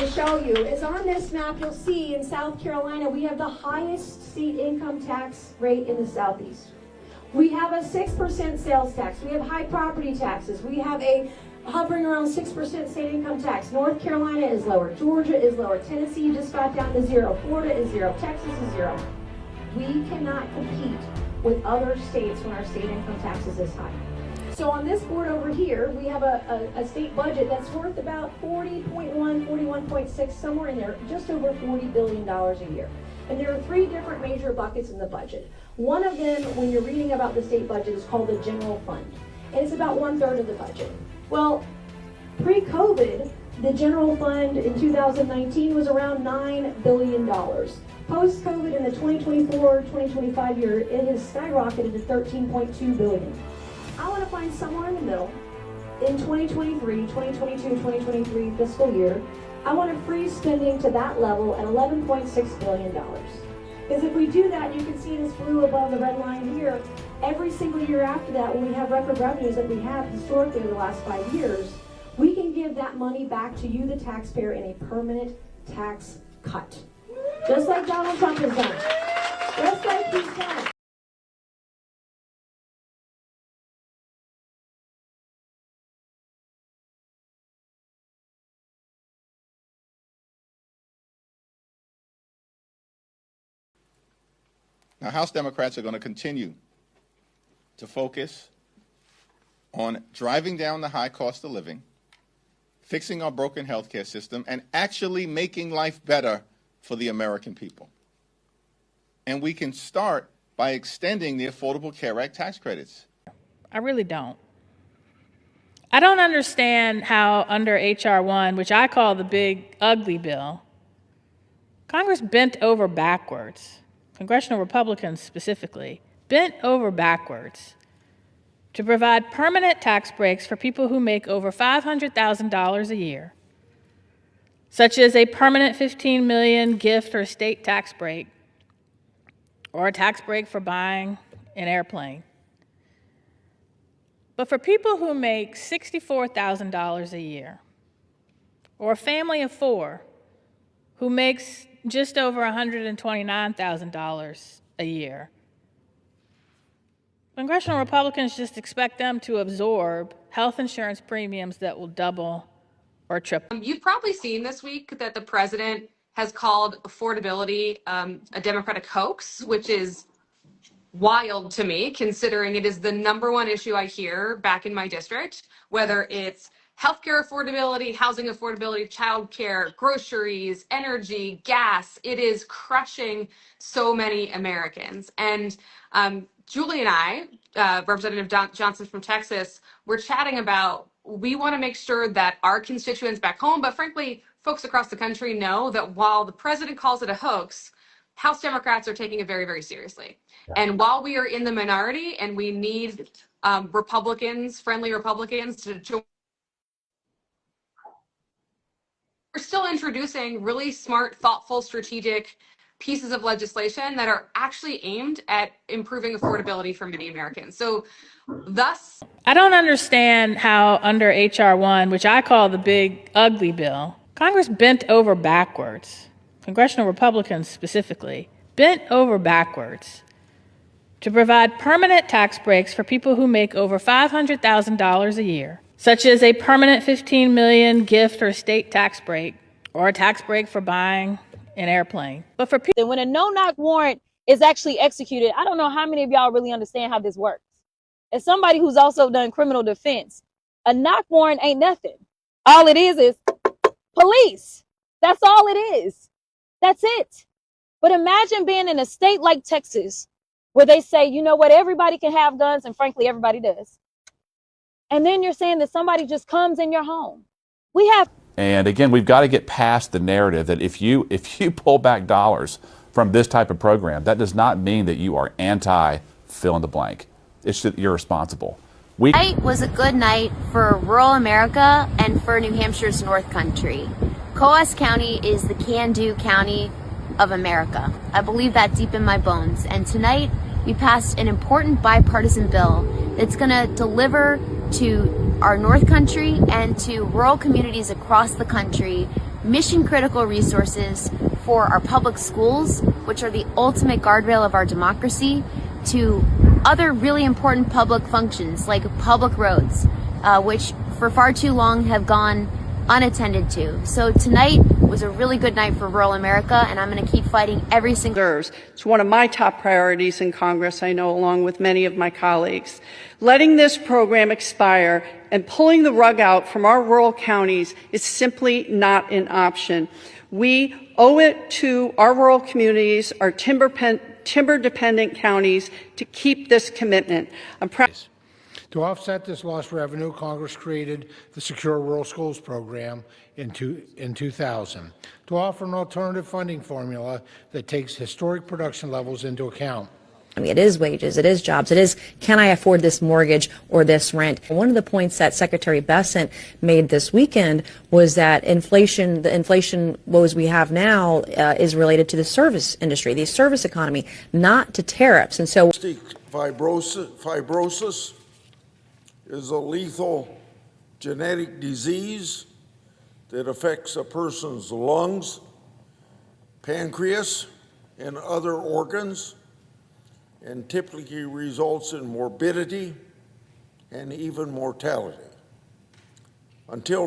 to show you is on this map. You'll see in South Carolina we have the highest state income tax rate in the Southeast. We have a 6% sales tax. We have high property taxes. We have a hovering around 6% state income tax. North Carolina is lower. Georgia is lower. Tennessee just got down to 0. Florida is 0. Texas is 0. We cannot compete with other states when our state income tax is this high. So on this board over here, we have a state budget that's worth about 40.1, 41.6, somewhere in there, just over $40 billion a year. And there are three different major buckets in the budget. One of them, when you're reading about the state budget, is called the general fund. And it's about 1/3 of the budget. Well, pre-COVID, the general fund in 2019 was around $9 billion. Post-COVID in the 2024-2025 year, it has skyrocketed to $13.2 billion. I want to find somewhere in the middle, in 2023 fiscal year, I want to freeze spending to that level at $11.6 billion. Because if we do that, you can see this blue above the red line here, every single year after that, when we have record revenues that we have historically over the last 5 years, we can give that money back to you, the taxpayer, in a permanent tax cut. Just like Donald Trump has done. Just like he's done. Now, House Democrats are going to continue to focus on driving down the high cost of living, fixing our broken healthcare system, and actually making life better for the American people. And we can start by extending the Affordable Care Act tax credits. I really don't. I don't understand how under H.R. 1, which I call the big ugly bill, Congress bent over backwards, congressional Republicans specifically, bent over backwards to provide permanent tax breaks for people who make over $500,000 a year, such as a permanent $15 million gift or estate tax break, or a tax break for buying an airplane. But for people who make $64,000 a year, or a family of 4 who makes just over $129,000 a year, congressional Republicans just expect them to absorb health insurance premiums that will double or triple. You've probably seen this week that the president has called affordability a Democratic hoax, which is wild to me, considering it is the #1 issue I hear back in my district, whether it's healthcare affordability, housing affordability, childcare, groceries, energy, gas. It is crushing so many Americans. And Julie and I, Representative Johnson from Texas, we're chatting about, we want to make sure that our constituents back home, but frankly, folks across the country know that while the president calls it a hoax, House Democrats are taking it very, very seriously. And while we are in the minority and we need Republicans, friendly Republicans to join, we're still introducing really smart, thoughtful, strategic pieces of legislation that are actually aimed at improving affordability for many Americans. So thus, I don't understand how under H.R. 1, which I call the big ugly bill, Congress bent over backwards, congressional Republicans specifically, bent over backwards to provide permanent tax breaks for people who make over $500,000 a year, such as a permanent $15 million gift or estate tax break, or a tax break for buying an airplane. But for people, when a no-knock warrant is actually executed, I don't know how many of y'all really understand how this works. As somebody who's also done criminal defense, a knock warrant ain't nothing. All it is police. That's all it is. That's it. But imagine being in a state like Texas, where they say, you know what, everybody can have guns, and frankly, everybody does. And then you're saying that somebody just comes in your home. We have. And again, we've got to get past the narrative that if you pull back dollars from this type of program, that does not mean that you are anti fill in the blank. It's that you're responsible. Tonight was a good night for rural America and for New Hampshire's North Country. Coos County is the can-do county of America. I believe that deep in my bones. And tonight we passed an important bipartisan bill that's going to deliver to our North Country and to rural communities across the country mission critical resources for our public schools, which are the ultimate guardrail of our democracy, to other really important public functions like public roads, which for far too long have gone unattended to. So tonight was a really good night for rural America, and I'm going to keep fighting every single. It's one of my top priorities in Congress, I know, along with many of my colleagues. Letting this program expire and pulling the rug out from our rural counties is simply not an option. We owe it to our rural communities, our timber-dependent counties, to keep this commitment. I'm proud. To offset this lost revenue, Congress created the Secure Rural Schools program in 2000 to offer an alternative funding formula that takes historic production levels into account. I mean, it is wages, it is jobs, it is, can I afford this mortgage or this rent? One of the points that Secretary Bessent made this weekend was that the inflation woes we have now is related to the service industry, the service economy, not to tariffs. And so fibrosis is a lethal genetic disease that affects a person's lungs, pancreas, and other organs, and typically results in morbidity and even mortality. Until